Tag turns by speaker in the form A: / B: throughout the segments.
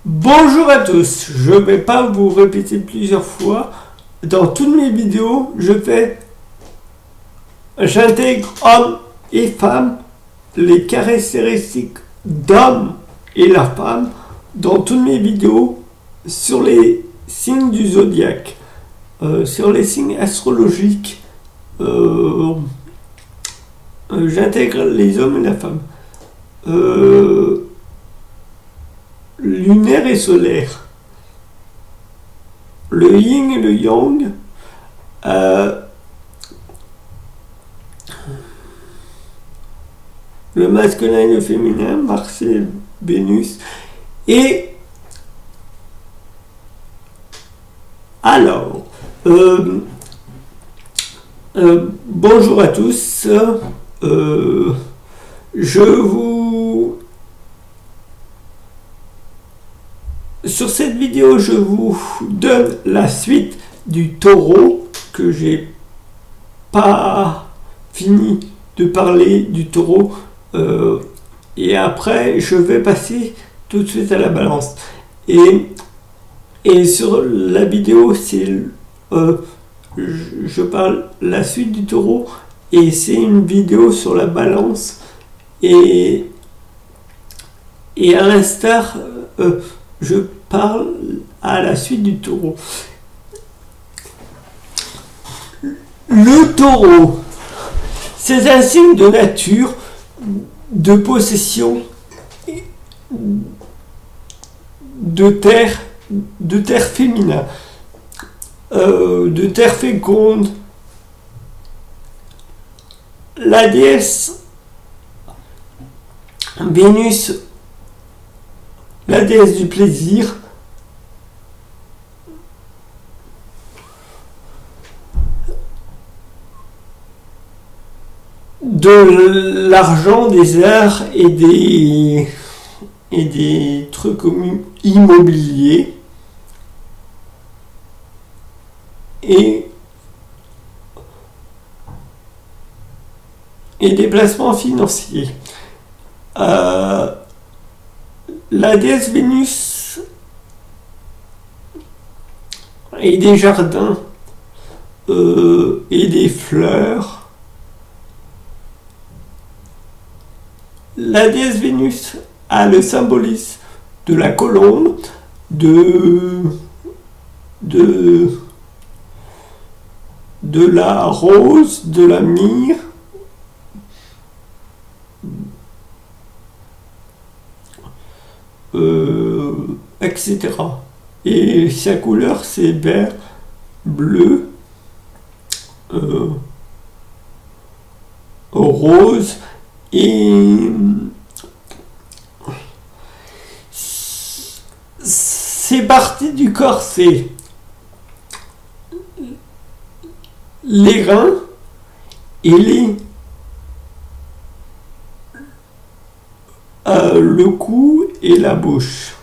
A: Bonjour à tous, je ne vais pas vous répéter plusieurs fois. Dans toutes mes vidéos, j'intègre hommes et femmes, les caractéristiques d'homme et la femme dans toutes mes vidéos sur les signes du zodiaque, sur les signes astrologiques. J'intègre les hommes et la femme. Lunaire et solaire. Le yin et le yang. Le masculin et le féminin, Mars et Vénus. Et alors, bonjour à tous. Sur cette vidéo, je vous donne la suite du taureau, que j'ai pas fini de parler du taureau, et après je vais passer tout de suite à la balance. Et sur la vidéo, je parle la suite du taureau, et c'est une vidéo sur la balance, et à l'instar, je parle à la suite du taureau. Le taureau, c'est un signe de nature, de possession, de terre féminin, de terre féconde. La déesse Vénus, la déesse du plaisir, de l'argent, des arts et des trucs immobiliers, et des placements financiers. La déesse Vénus et des jardins, et des fleurs. La déesse Vénus a le symbolisme de la colombe, de la rose, de la myrrhe, etc. Et sa couleur, c'est vert, bleu, rose, et ces parties du corps, c'est les reins et le cou et la bouche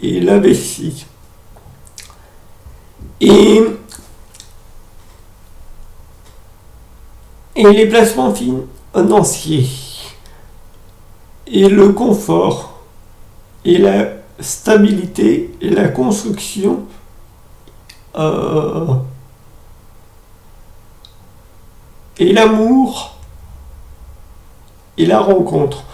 A: et la vessie. Et les placements financiers et le confort et la stabilité et la construction, et l'amour et la rencontre.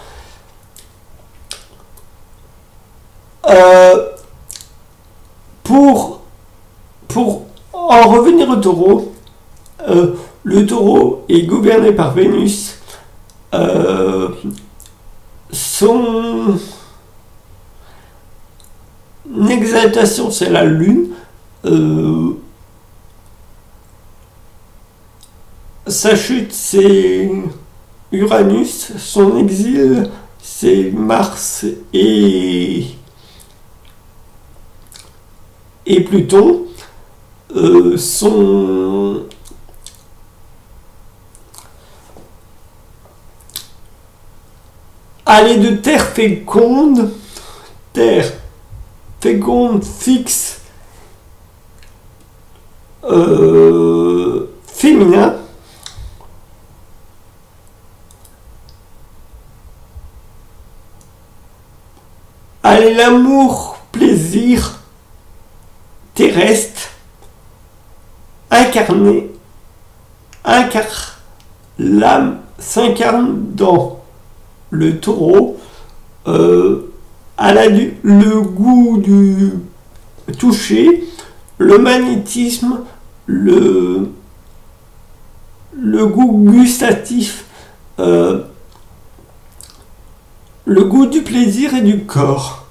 A: Pour en revenir au taureau, le taureau est gouverné par Vénus. Son exaltation, c'est la lune. Sa chute, c'est Uranus. Son exil, c'est Mars et Pluton. Aller de terre féconde fixe, féminin, aller l'amour plaisir terrestre incarné, l'âme s'incarne dans le taureau, le goût du toucher, le magnétisme, le goût gustatif, le goût du plaisir et du corps.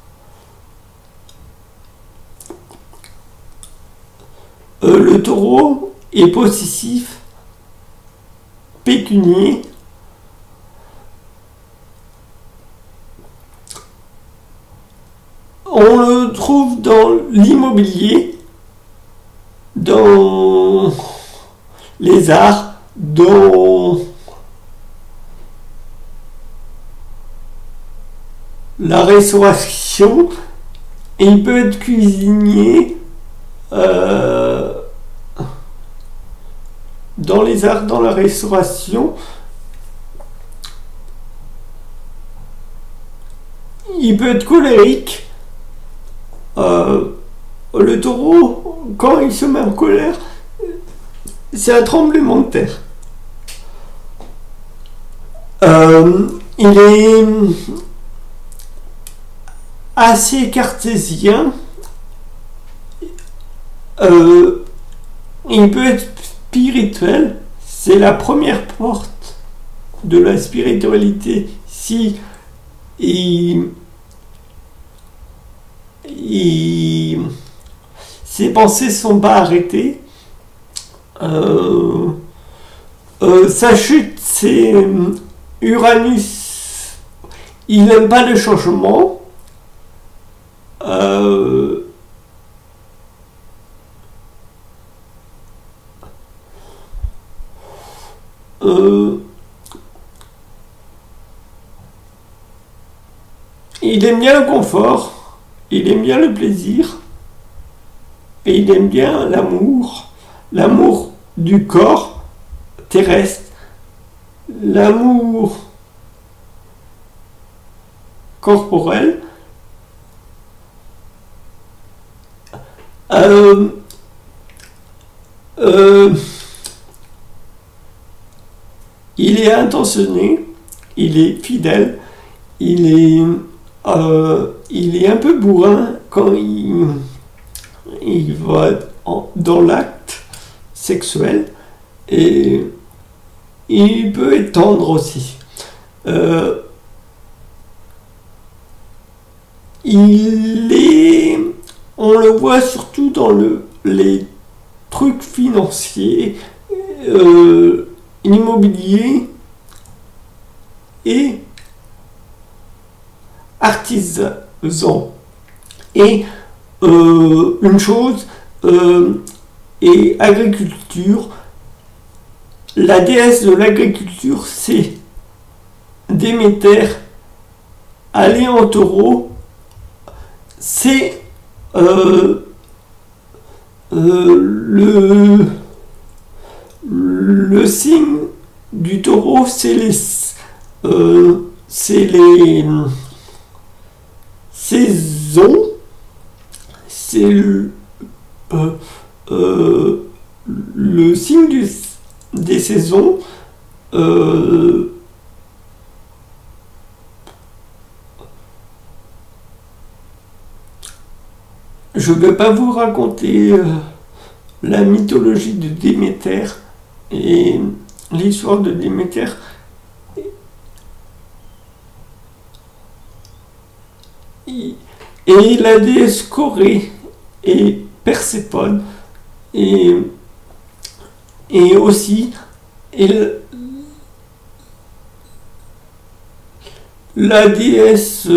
A: Le taureau est possessif, pécunier, on le trouve dans l'immobilier, dans les arts, dans la restauration, et il peut être cuisinier dans les arts, dans la restauration. Il peut être colérique. Le taureau, quand il se met en colère, c'est un tremblement de terre. Il est assez cartésien. Il peut être spirituel. C'est la première porte de la spiritualité. Si ses pensées sont pas arrêtées, sa chute, c'est Uranus. Il n'aime pas le changement. Il aime bien le confort, il aime bien le plaisir, et il aime bien l'amour du corps terrestre, l'amour corporel. Il est intentionné, il est fidèle, il est un peu bourrin quand il va dans l'acte sexuel, et il peut être tendre aussi. On le voit surtout dans les trucs financiers, immobilier et artisan. Et une chose, et agriculture. La déesse de l'agriculture, c'est Déméter. Aller en taureau, c'est le signe du taureau, c'est les saisons, c'est le signe des saisons. Je ne vais pas vous raconter la mythologie de Déméter et l'histoire de Déméter. Et la déesse Corée et Perséphone et aussi la déesse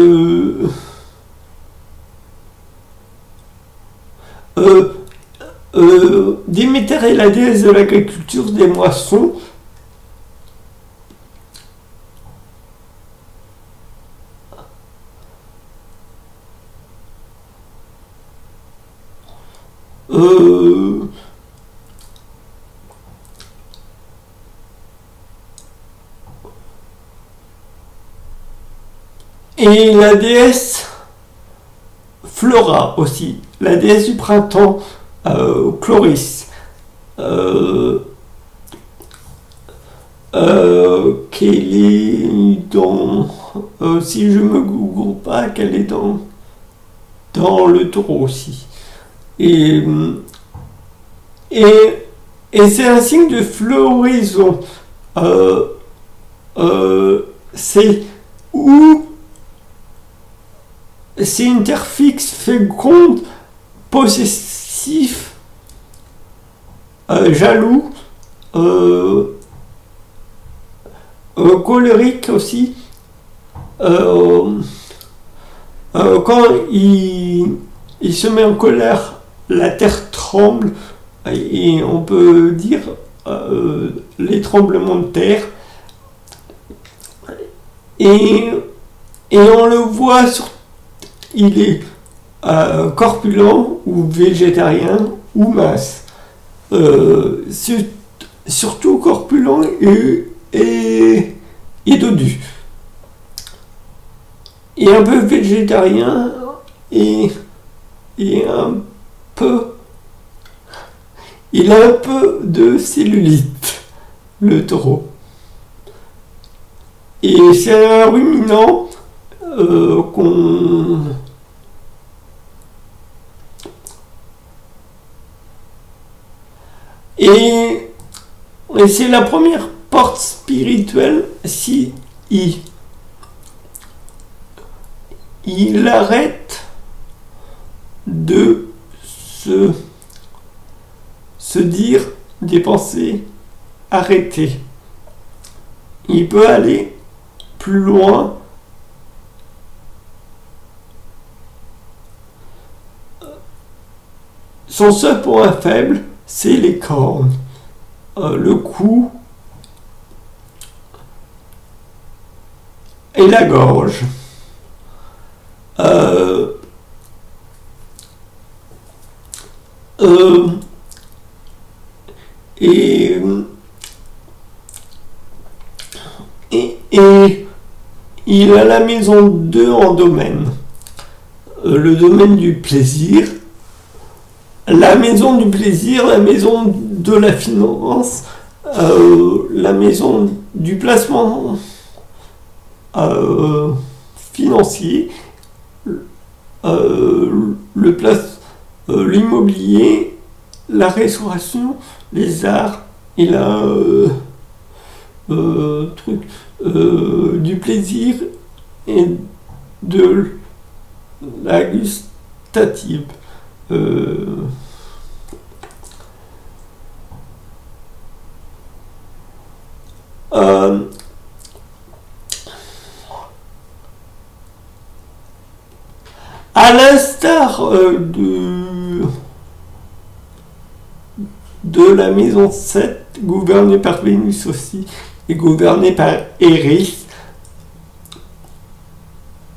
A: Déméter est la déesse de l'agriculture, des moissons. Et la déesse Flora aussi, la déesse du printemps, Chloris, qu'elle est dans, si je me gourre pas, qu'elle est dans le taureau aussi. Et, et c'est un signe de floraison. C'est où c'est une terre fixe, féconde, possessif, jaloux, colérique aussi. Quand il se met en colère, la terre tremble, et on peut dire les tremblements de terre. Et on le voit, il est corpulent ou végétarien ou mince. Surtout corpulent et dodu. Et un peu végétarien et un peu... Il a un peu de cellulite, le taureau. Et c'est un ruminant qu'on... Et c'est la première porte spirituelle si il arrête de se dire des pensées arrêtées. Il peut aller plus loin. Son seul point faible, c'est les cornes, le cou et la gorge. Et il a la maison 2 en domaine. Le domaine du plaisir, la maison du plaisir, la maison de la finance, la maison du placement financier, l'immobilier, la restauration, les arts et du plaisir et de la gustative. À l'instar de la maison 7, gouvernée par Vénus aussi, et gouvernée par Eris,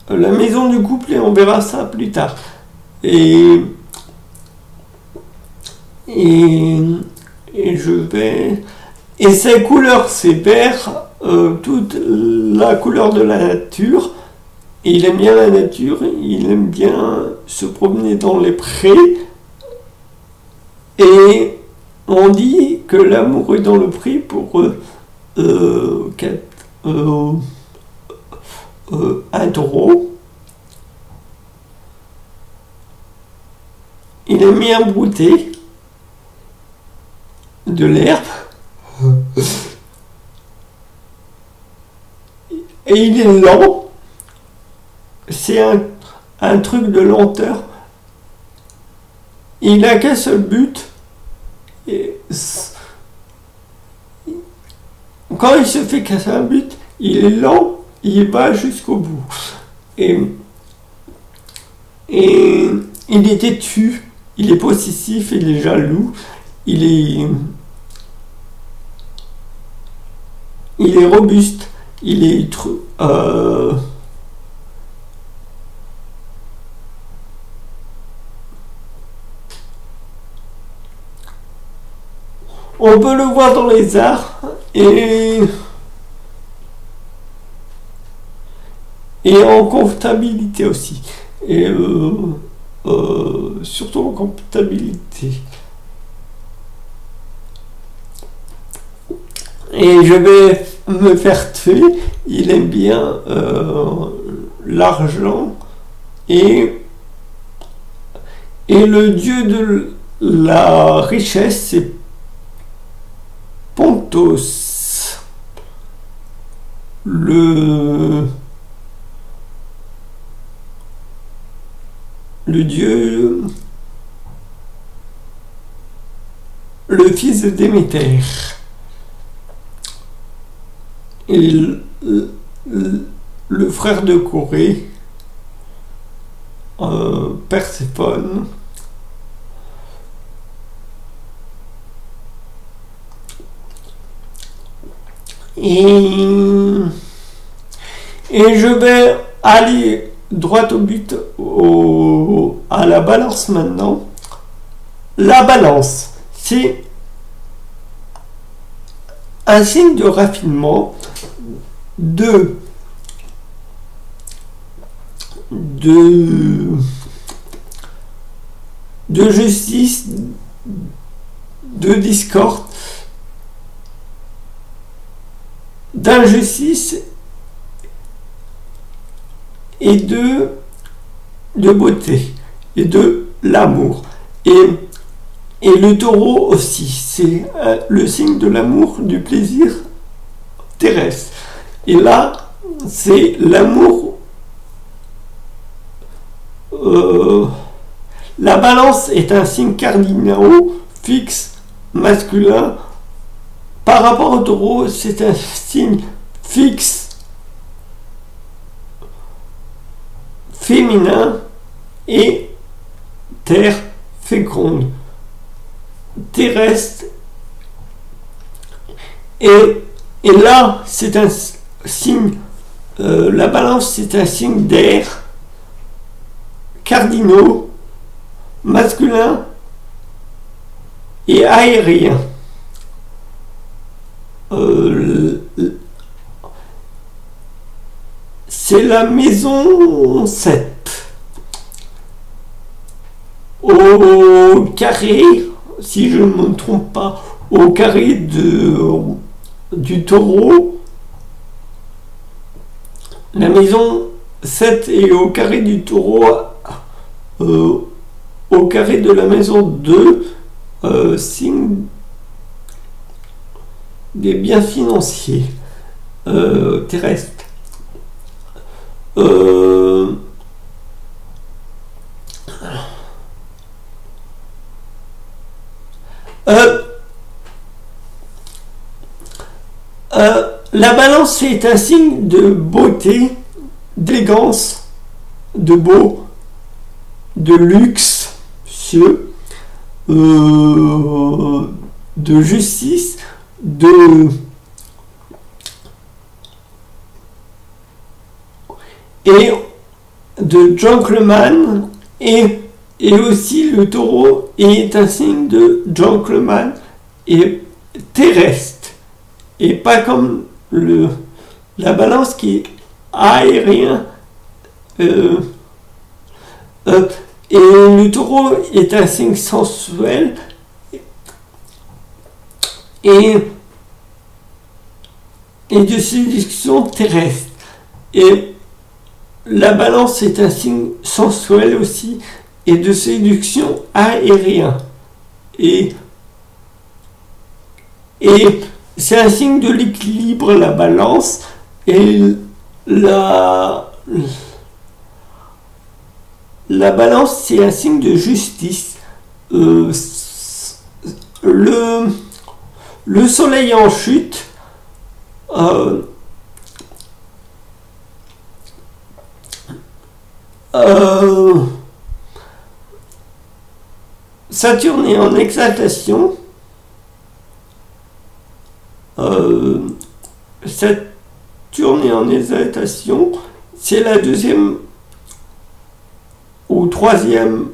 A: la maison du couple, et on verra ça plus tard. Et je vais... Et ses couleurs, c'est vert, toute la couleur de la nature. Et il aime bien la nature, il aime bien se promener dans les prés. Et on dit que l'amour est dans le pré pour un taureau. Il aime bien brouter de l'herbe. Et il est lent. C'est un truc de lenteur. Il n'a qu'un seul but. Et quand il se fait casser un but, il est lent, il va jusqu'au bout. Et il est têtu, il est possessif, il est jaloux, il est robuste, il est on peut le voir dans les arts et en comptabilité aussi. Et surtout en comptabilité. Et je vais me faire tuer, il aime bien l'argent et le dieu de la richesse, c'est Pontos. Le dieu, le fils de Déméter. Et le frère de Corée, Perséphone. Et je vais aller droit au but, à la balance maintenant. La balance, c'est un signe de raffinement, de justice, de discorde, d'injustice et de beauté et de l'amour. Et le taureau aussi, c'est le signe de l'amour, du plaisir terrestre. Et là, c'est l'amour. La balance est un signe cardinal fixe, masculin. Par rapport au taureau, c'est un signe fixe, féminin, et terre féconde, terrestre. Et là, c'est un signe, la balance, c'est un signe d'air, cardinaux, masculin et aérien. C'est la maison 7. Au carré, si je ne me trompe pas, au carré du taureau, la maison 7 est au carré du taureau, au carré de la maison 2, signe des biens financiers terrestres. La balance est un signe de beauté, d'élégance, de beau, de luxe, de justice, et de gentleman, et aussi le taureau est un signe de gentleman et terrestre, et pas comme la balance qui est aérien. Et le taureau est un signe sensuel et de séduction terrestre. Et la balance est un signe sensuel aussi et de séduction aérien. Et c'est un signe de l'équilibre, la balance, et la balance, c'est un signe de justice. Le soleil en chute, Saturne est en exaltation. Saturne est en exaltation. C'est la deuxième ou troisième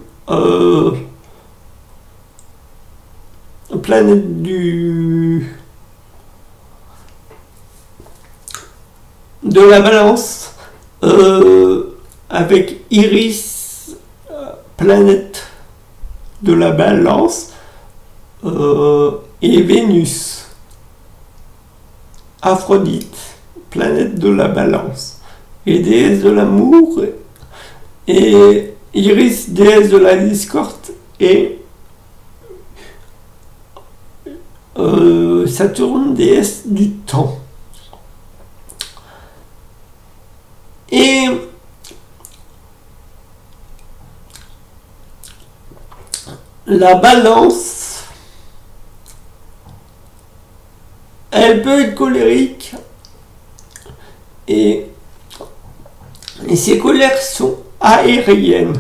A: planète de la balance, avec Iris, planète de la balance, et Vénus. Aphrodite, planète de la balance, et déesse de l'amour, et Iris, déesse de la discorde, et Saturne, déesse du temps. Et la balance, elle peut être colérique, et ces colères sont aériennes.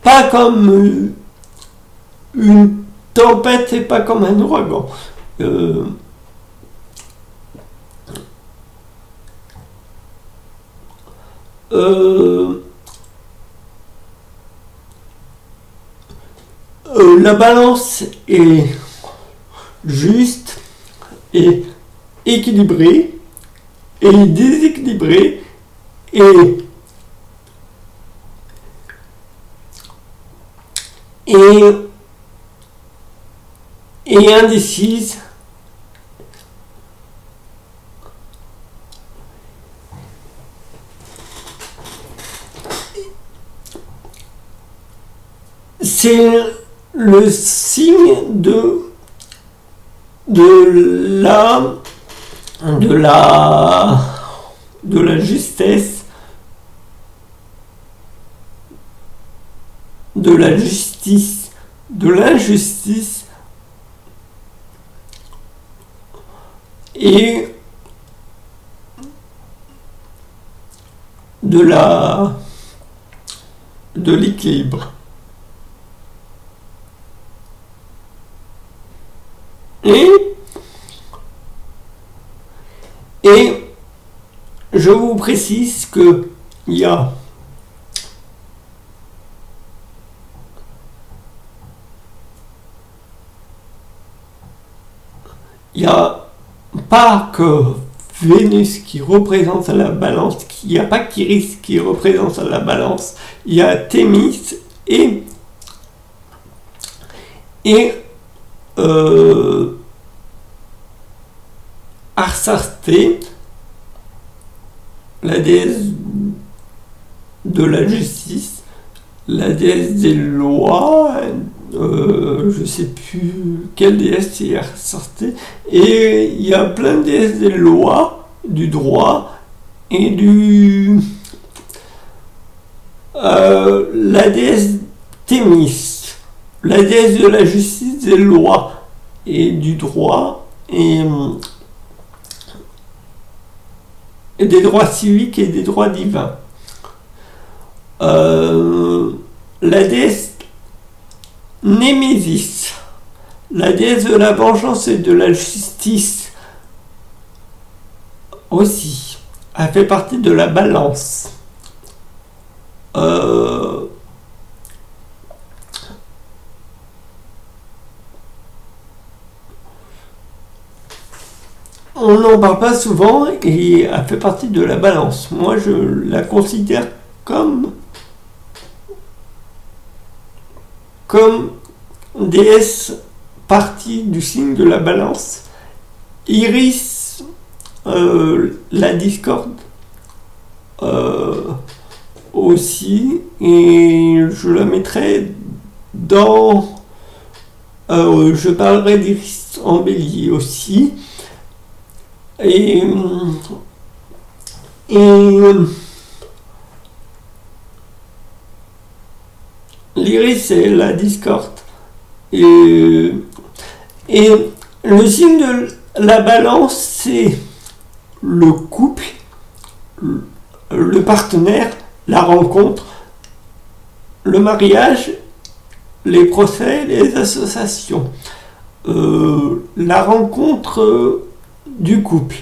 A: Pas comme une tempête et pas comme un ouragan. La balance est juste et équilibrée et déséquilibrée et indécise. C'est le signe de la justesse, de la justice, de l'injustice et de l'équilibre. Et je vous précise que il y a pas que Vénus qui représente la balance, il n'y a pas qu'Iris qui représente la balance, il y a Thémis et Astarté, la déesse de la justice, la déesse des lois, je sais plus quelle déesse c'est Astarté, et il y a plein de déesses des lois, du droit et la déesse Thémis, la déesse de la justice, des lois et du droit et des droits civiques et des droits divins. La déesse Némésis, la déesse de la vengeance et de la justice aussi, elle fait partie de la balance. On n'en parle pas souvent et elle fait partie de la balance. Moi, je la considère comme déesse partie du signe de la balance. Iris, la discorde aussi, et je la mettrai dans... je parlerai d'Iris en bélier aussi. Et l'Iris et la discorde. Et le signe de la balance, c'est le couple, le partenaire, la rencontre, le mariage, les procès, les associations. La rencontre du couple,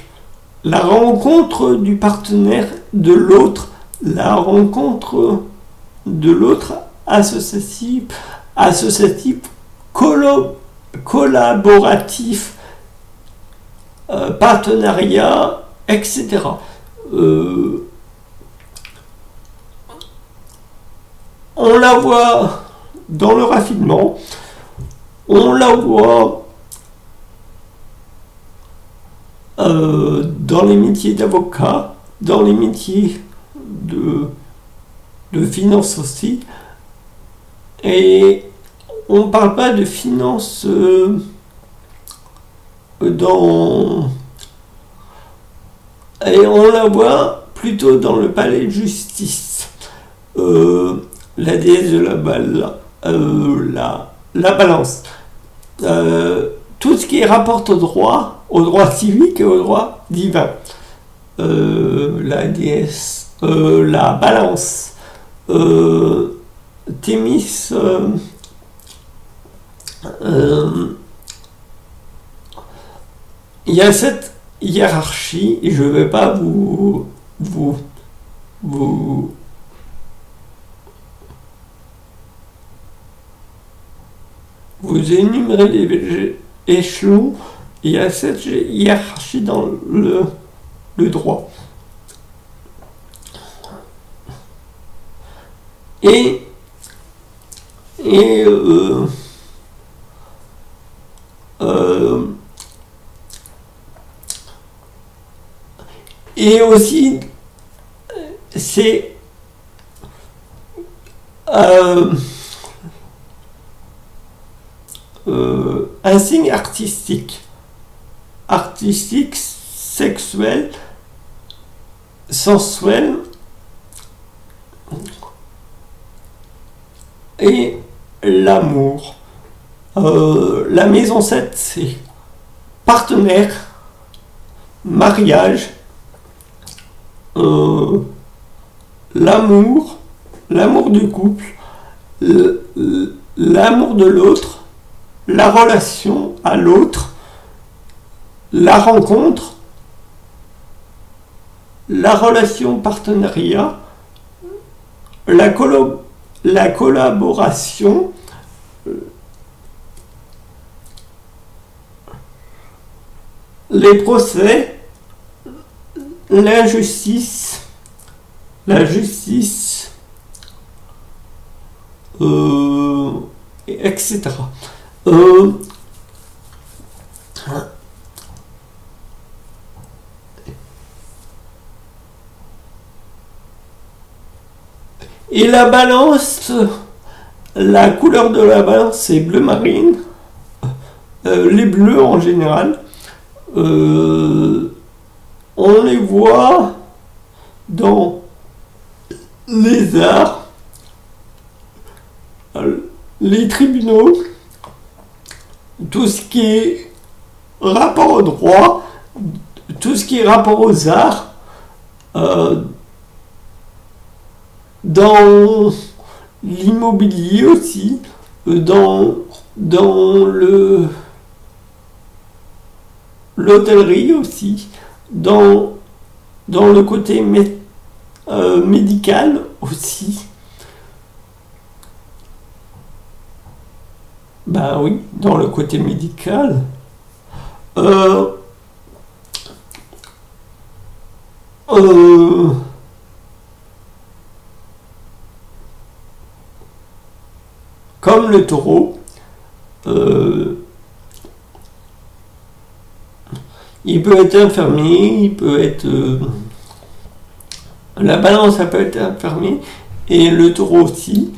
A: la rencontre du partenaire de l'autre, la rencontre de l'autre associatif, collaboratif, partenariat, etc. On la voit dans le raffinement, on la voit dans les métiers d'avocat, dans les métiers de finance aussi. Et on ne parle pas de finance et on la voit plutôt dans le palais de justice. La déesse de la balle, la balance. Tout ce qui rapporte au droit civique et au droit divin. La déesse, la balance. Thémis, il y a cette hiérarchie, et je ne vais pas vous énumérer les échelons. Il y a cette hiérarchie dans le droit. Et aussi, c'est un signe artistique, sexuel, sensuel, et l'amour. La maison 7, c'est partenaire, mariage, l'amour du couple, l'amour de l'autre, la relation à l'autre, la rencontre, la relation partenariat, la collaboration, les procès, l'injustice, la justice, etc. Et la balance, la couleur de la balance, c'est bleu marine, les bleus en général. On les voit dans les arts, les tribunaux, tout ce qui est rapport au droit, tout ce qui est rapport aux arts, dans l'immobilier aussi, dans l'hôtellerie aussi, dans le côté médical aussi. Ben oui, dans le côté médical. Comme le taureau, il peut être infirmier, il peut être... la balance, ça peut être infirmier, et le taureau aussi.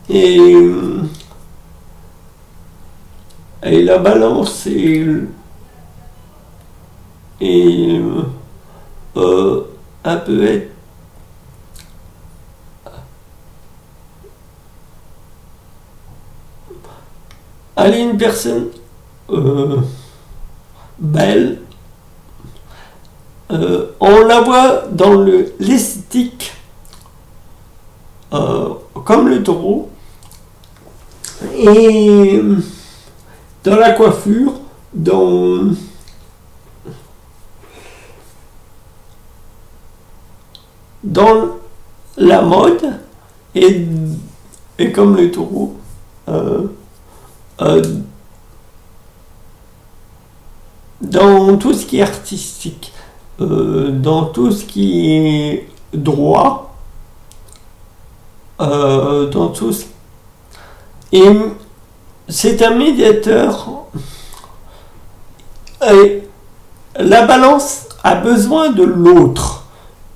A: Et la balance, elle peut être... Elle est une personne belle. On la voit dans l'esthétique, comme le taureau, et dans la coiffure, dans la mode, et comme le taureau, dans tout ce qui est artistique. dans tout ce qui est droit, dans tout ce... Et c'est un médiateur. Et la balance a besoin de l'autre.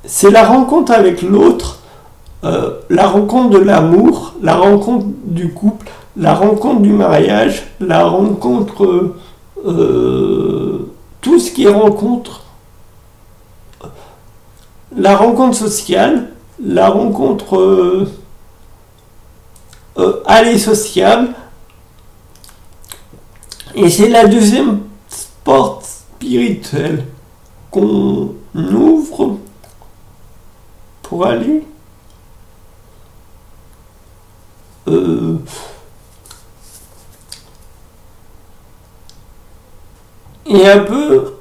A: C'est la rencontre avec l'autre, la rencontre de l'amour, la rencontre du couple, la rencontre du mariage, la rencontre, tout ce qui est rencontre, la rencontre sociale, la rencontre aller sociable. Et c'est la deuxième porte spirituelle qu'on ouvre pour aller et un peu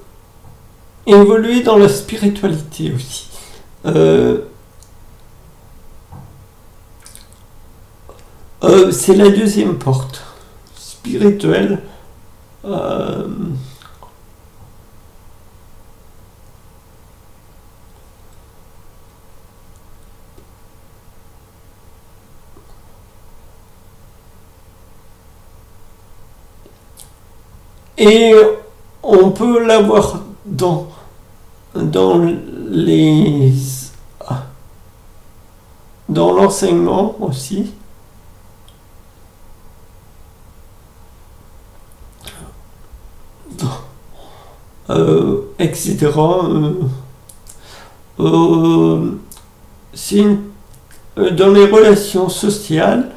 A: évoluer dans la spiritualité aussi. C'est la deuxième porte spirituelle. Et on peut l'avoir dans les dans l'enseignement aussi. Etc. C'est dans les relations sociales,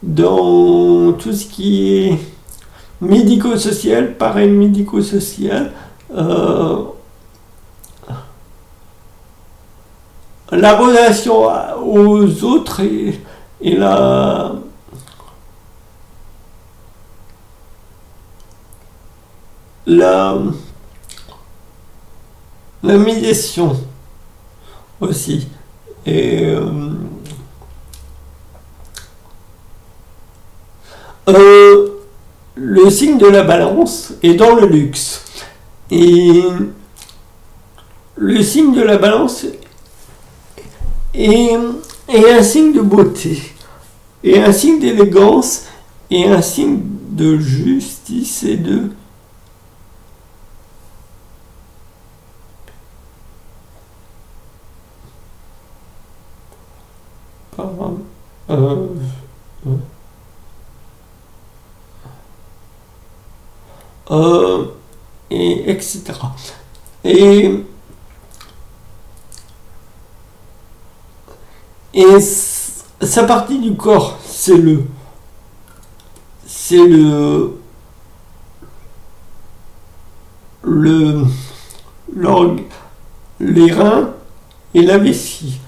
A: dans tout ce qui est médico-social, pareil médico-social, la relation aux autres et la médiation aussi. Et le signe de la balance est dans le luxe. Et le signe de la balance est un signe de beauté, et un signe d'élégance, et un signe de justice et de... et etc. Et sa partie du corps, c'est les reins et la vessie.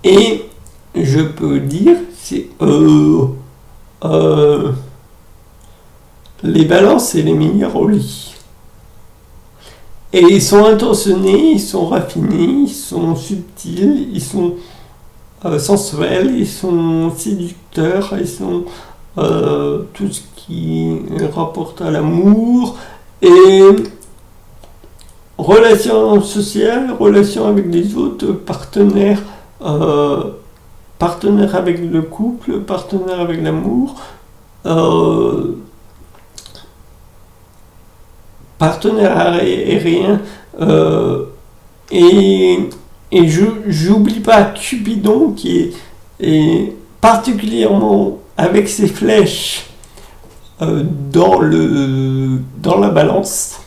A: Et je peux dire, c'est les balances et les minéralies. Et ils sont intentionnés, ils sont raffinés, ils sont subtils, ils sont sensuels, ils sont séducteurs, ils sont tout ce qui rapporte à l'amour et relations sociales, relations avec les autres, partenaires, partenaires avec le couple, partenaires avec l'amour, partenaire aérien, et j'oublie pas Cupidon qui est particulièrement avec ses flèches dans la balance.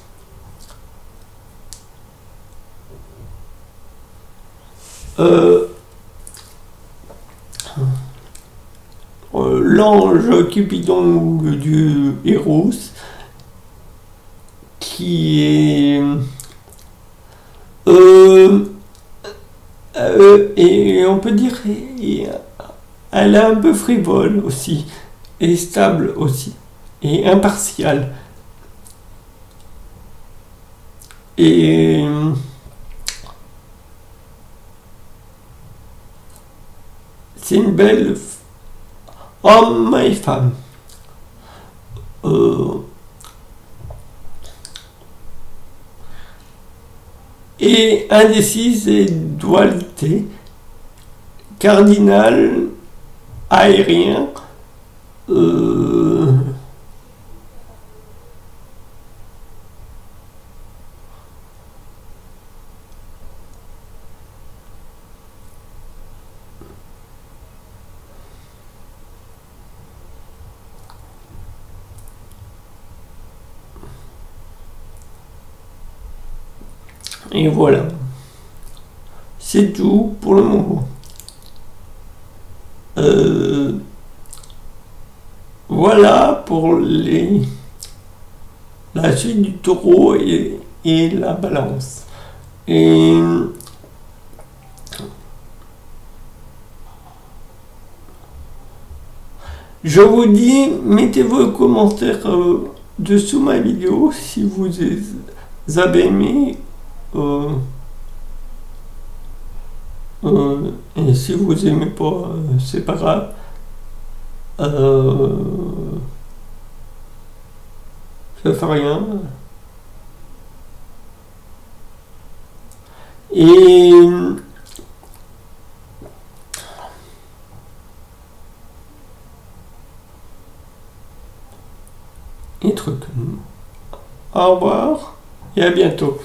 A: L'ange Cupidon ou le dieu Eros qui est et on peut dire elle est un peu frivole aussi et stable aussi et impartiale et c'est une belle homme et femme. Et indécise et dualité, cardinal, aérien, et voilà. C'est tout pour le moment. Voilà pour la suite du taureau et la balance. Et je vous dis, mettez vos commentaires dessous ma vidéo si vous avez aimé. Et si vous aimez pas, c'est pas grave. Ça fait rien. Et truc. Au revoir et à bientôt.